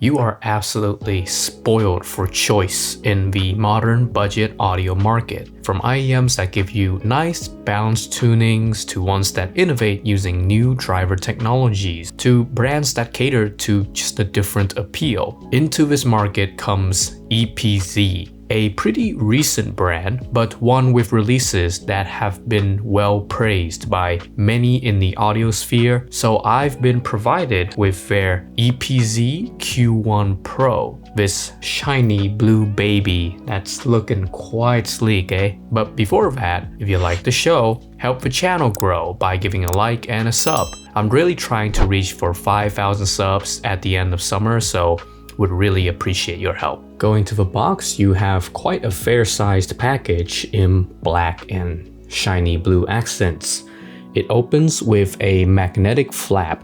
you are absolutely spoiled for choice in the modern budget audio market. From IEMs that give you nice balanced tunings to ones that innovate using new driver technologies to brands that cater to just a different appeal. Into this market comes EPZ, a pretty recent brand, but one with releases that have been well praised by many in the audio sphere, so I've been provided with their EPZ Q1 Pro, this shiny blue baby that's looking quite sleek, eh? But before that, if you like the show, help the channel grow by giving a like and a sub. I'm really trying to reach for 5,000 subs at the end of summer, so would really appreciate your help. Going to the box, you have quite a fair-sized package in black and shiny blue accents. It opens with a magnetic flap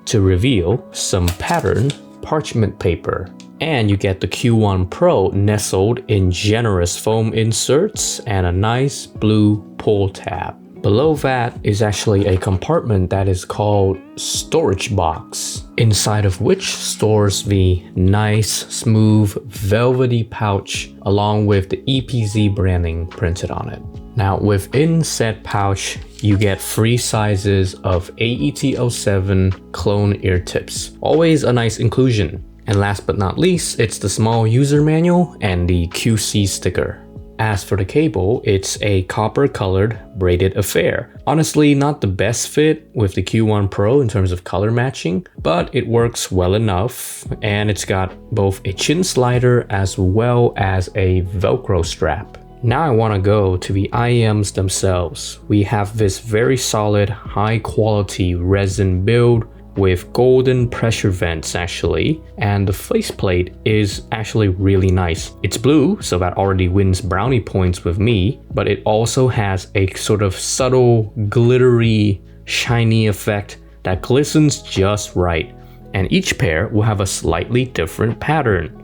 to reveal some patterned parchment paper. And you get the Q1 Pro nestled in generous foam inserts and a nice blue pull tab. Below that is actually a compartment that is called storage box, inside of which stores the nice, smooth, velvety pouch along with the EPZ branding printed on it. Now within said pouch, you get free sizes of AET07 clone ear tips. Always a nice inclusion. And last but not least, it's the small user manual and the QC sticker. As for the cable, it's a copper-colored braided affair. Honestly, not the best fit with the Q1 Pro in terms of color matching, but it works well enough, and it's got both a chin slider as well as a Velcro strap. Now I want to go to the IEMs themselves. We have this very solid, high-quality resin build with golden pressure vents actually, and the faceplate is actually really nice. It's blue, so that already wins brownie points with me, but it also has a sort of subtle, glittery, shiny effect that glistens just right, and each pair will have a slightly different pattern.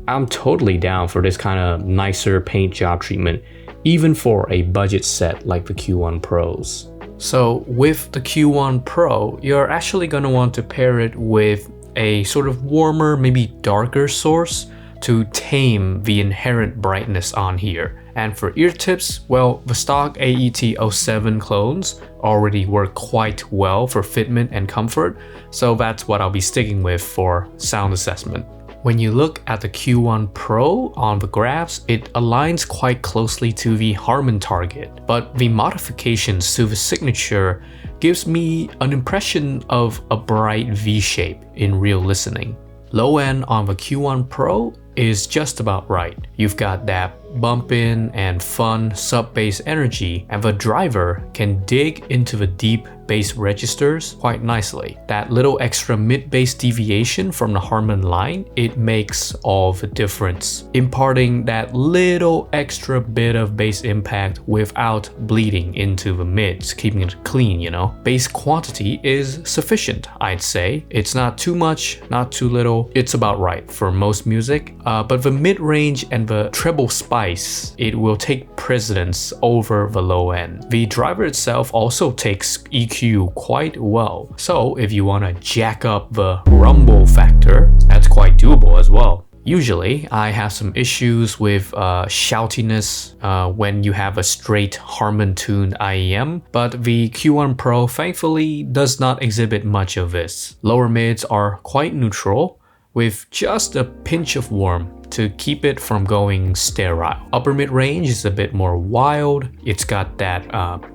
I'm totally down for this kind of nicer paint job treatment, even for a budget set like the Q1 Pros. So with the Q1 Pro, you're actually going to want to pair it with a sort of warmer, maybe darker source to tame the inherent brightness on here. And for ear tips, well, the stock AET07 clones already work quite well for fitment and comfort, so that's what I'll be sticking with for sound assessment. When you look at the Q1 Pro on the graphs, it aligns quite closely to the Harman target, but the modifications to the signature gives me an impression of a bright V shape in real listening. Low end on the Q1 Pro is just about right. You've got that bump in and fun sub bass energy, and the driver can dig into the deep bass registers quite nicely. That little extra mid bass deviation from the Harman line, it makes all the difference, imparting that little extra bit of bass impact without bleeding into the mids, keeping it clean, you know. Bass quantity is sufficient, I'd say. It's not too much, not too little. It's about right for most music, but the mid-range and the treble spice, it will take precedence over the low end. The driver itself also takes EQ quite well, so if you want to jack up the rumble factor, that's quite doable as well. Usually, I have some issues with shoutiness when you have a straight Harman-tuned IEM, but the Q1 Pro thankfully does not exhibit much of this. Lower mids are quite neutral, with just a pinch of warm to keep it from going sterile. Upper mid-range is a bit more wild. It's got that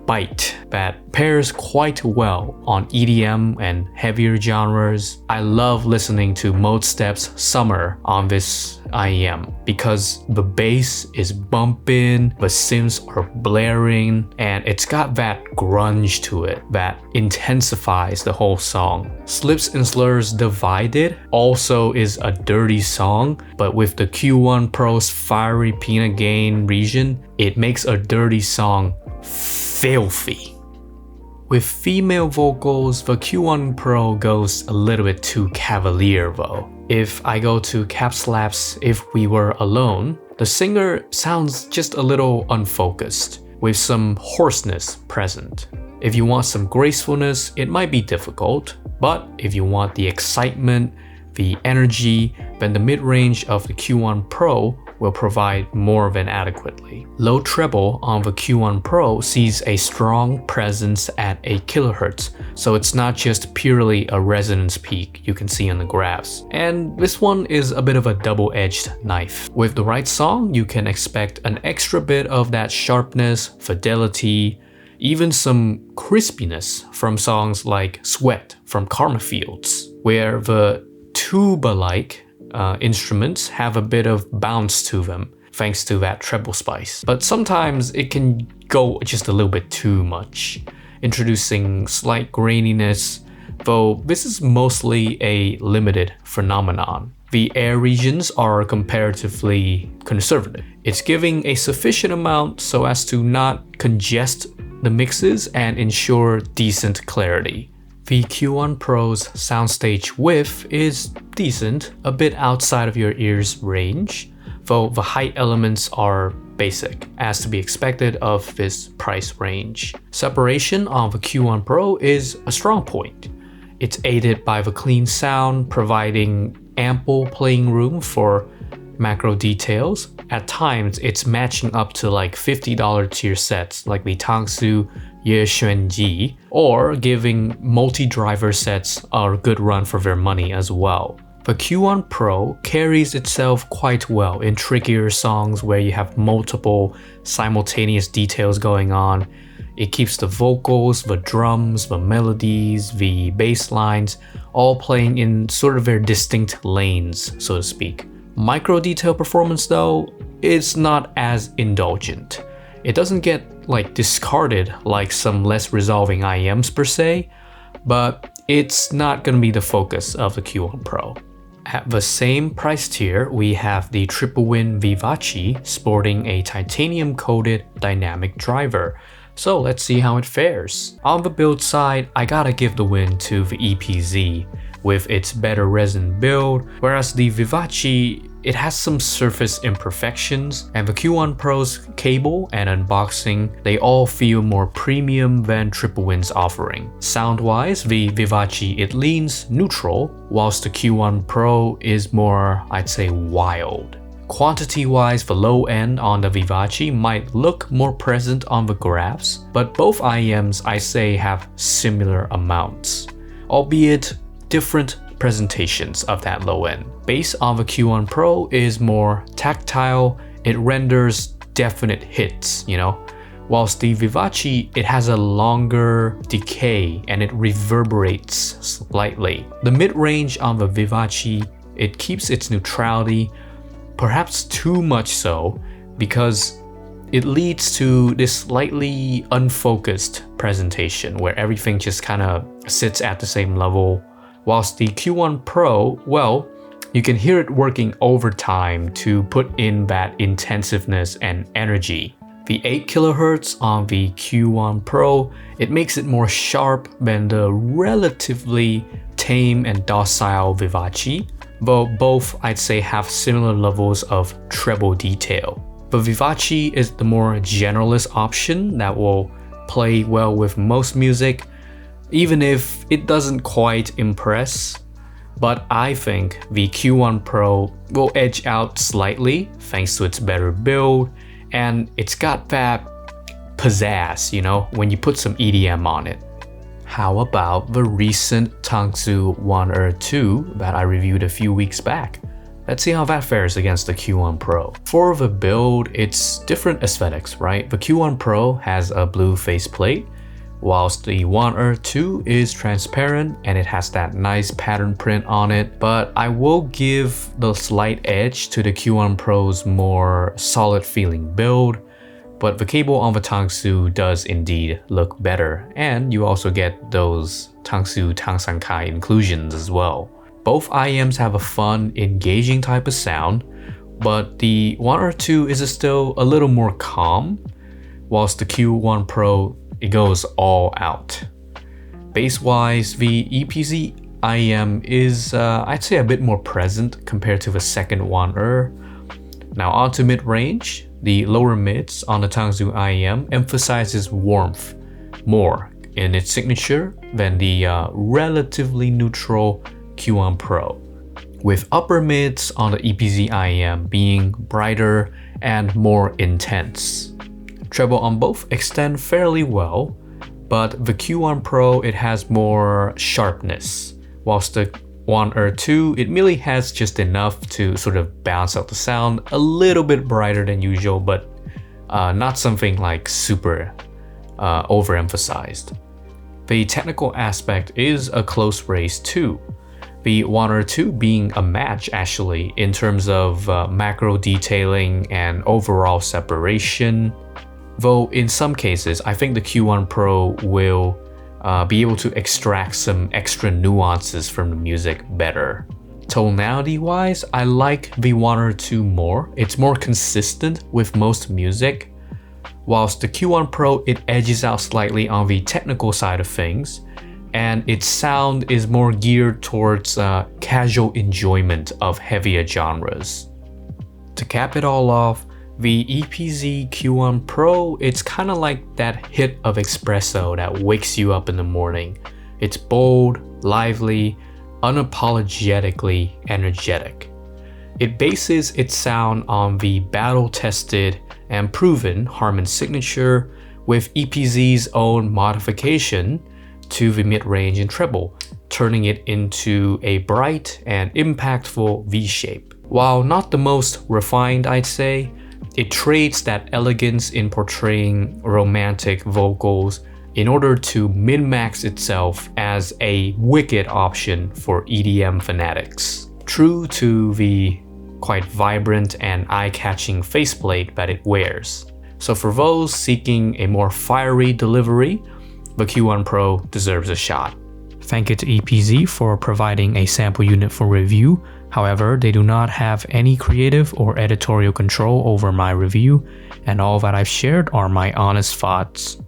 bite that pairs quite well on EDM and heavier genres. I love listening to Mode Step's Summer on this IEM because the bass is bumping, the synths are blaring, and it's got that grunge to it that intensifies the whole song. Slips and Slurs Divided also is a dirty song, but with the Q1 Pro's fiery peanut gain region, it makes a dirty song filthy. With female vocals, the Q1 Pro goes a little bit too cavalier though. If I go to Cap Slap's If We Were Alone, the singer sounds just a little unfocused, with some hoarseness present. If you want some gracefulness, it might be difficult, but if you want the excitement, the energy, then the mid-range of the Q1 Pro will provide more than adequately. Low treble on the Q1 Pro sees a strong presence at 8 kHz, so it's not just purely a resonance peak you can see on the graphs. And this one is a bit of a double-edged knife. With the right song, you can expect an extra bit of that sharpness, fidelity, even some crispiness from songs like Sweat from Karma Fields, where the tuba-like instruments have a bit of bounce to them thanks to that treble spice. But sometimes it can go just a little bit too much, introducing slight graininess, though this is mostly a limited phenomenon. The air regions are comparatively conservative. It's giving a sufficient amount so as to not congest the mixes and ensure decent clarity. The Q1 Pro's soundstage width is decent, a bit outside of your ear's range, though the height elements are basic, as to be expected of this price range. Separation on the Q1 Pro is a strong point. It's aided by the clean sound, providing ample playing room for macro details. At times, it's matching up to like $50 tier sets like the Tangzu Wan'er, or giving multi-driver sets a good run for their money as well. The Q1 Pro carries itself quite well in trickier songs where you have multiple simultaneous details going on. It keeps the vocals, the drums, the melodies, the bass lines all playing in sort of their distinct lanes, so to speak. Micro detail performance though, is not as indulgent. It doesn't get like discarded like some less resolving IEMs per se, but it's not going to be the focus of the Q1 Pro. At the same price tier, we have the Tripowin Vivace sporting a titanium-coated dynamic driver. So let's see how it fares. On the build side, I gotta give the win to the EPZ with its better resin build, whereas the Vivace, it has some surface imperfections, and the Q1 Pro's cable and unboxing, they all feel more premium than Tripowin's offering. Sound-wise, the Vivace, it leans neutral, whilst the Q1 Pro is more, I'd say, wild. Quantity-wise, the low end on the Vivace might look more present on the graphs, but both IEMs, I say, have similar amounts, albeit different presentations of that low end. Bass on the Q1 Pro is more tactile, it renders definite hits, whilst the Vivace, it has a longer decay and it reverberates slightly. The mid-range on the Vivace, it keeps its neutrality, perhaps too much so, because it leads to this slightly unfocused presentation where everything just kind of sits at the same level. Whilst the Q1 Pro, well, you can hear it working overtime to put in that intensiveness and energy. The 8 kHz on the Q1 Pro, it makes it more sharp than the relatively tame and docile Vivace, though both I'd say have similar levels of treble detail. The Vivace is the more generalist option that will play well with most music, even if it doesn't quite impress. But I think the Q1 Pro will edge out slightly thanks to its better build, and it's got that pizzazz, when you put some EDM on it. How about the recent Tangzu Wan'er 2 that I reviewed a few weeks back? Let's see how that fares against the Q1 Pro. For the build, it's different aesthetics, right? The Q1 Pro has a blue faceplate, whilst the Wan'er 2 is transparent and it has that nice pattern print on it. But I will give the slight edge to the Q1 Pro's more solid feeling build, but the cable on the Tangzu does indeed look better, and you also get those Tangzu Tangsankai inclusions as well. Both IEMs have a fun, engaging type of sound, but the Wan'er 2 is still a little more calm, whilst the Q1 Pro, it goes all out. Bass-wise, the EPZ IEM is, I'd say, a bit more present compared to the second Wan'er. Now onto mid-range, the lower mids on the Tangzu IEM emphasizes warmth more in its signature than the relatively neutral Q1 Pro. with upper mids on the EPZ IEM being brighter and more intense. Treble on both extend fairly well, but the Q1 Pro, it has more sharpness, whilst the Wan'er 2, it merely has just enough to sort of balance out the sound, a little bit brighter than usual, but not something like super overemphasized. The technical aspect is a close race too, the Wan'er 2 being a match actually in terms of macro detailing and overall separation. Though in some cases, I think the Q1 Pro will be able to extract some extra nuances from the music better. Tonality-wise, I like the Wan'er 2 more. It's more consistent with most music, whilst the Q1 Pro, it edges out slightly on the technical side of things, and its sound is more geared towards casual enjoyment of heavier genres. To cap it all off, the EPZ Q1 Pro, it's kind of like that hit of espresso that wakes you up in the morning. It's bold, lively, unapologetically energetic. It bases its sound on the battle-tested and proven Harman signature with EPZ's own modification to the mid-range and treble, turning it into a bright and impactful V-shape. While not the most refined, I'd say, it trades that elegance in portraying romantic vocals in order to min-max itself as a wicked option for EDM fanatics. True to the quite vibrant and eye-catching faceplate that it wears. So for those seeking a more fiery delivery, the Q1 Pro deserves a shot. Thank you to EPZ for providing a sample unit for review. However, they do not have any creative or editorial control over my review, and all that I've shared are my honest thoughts.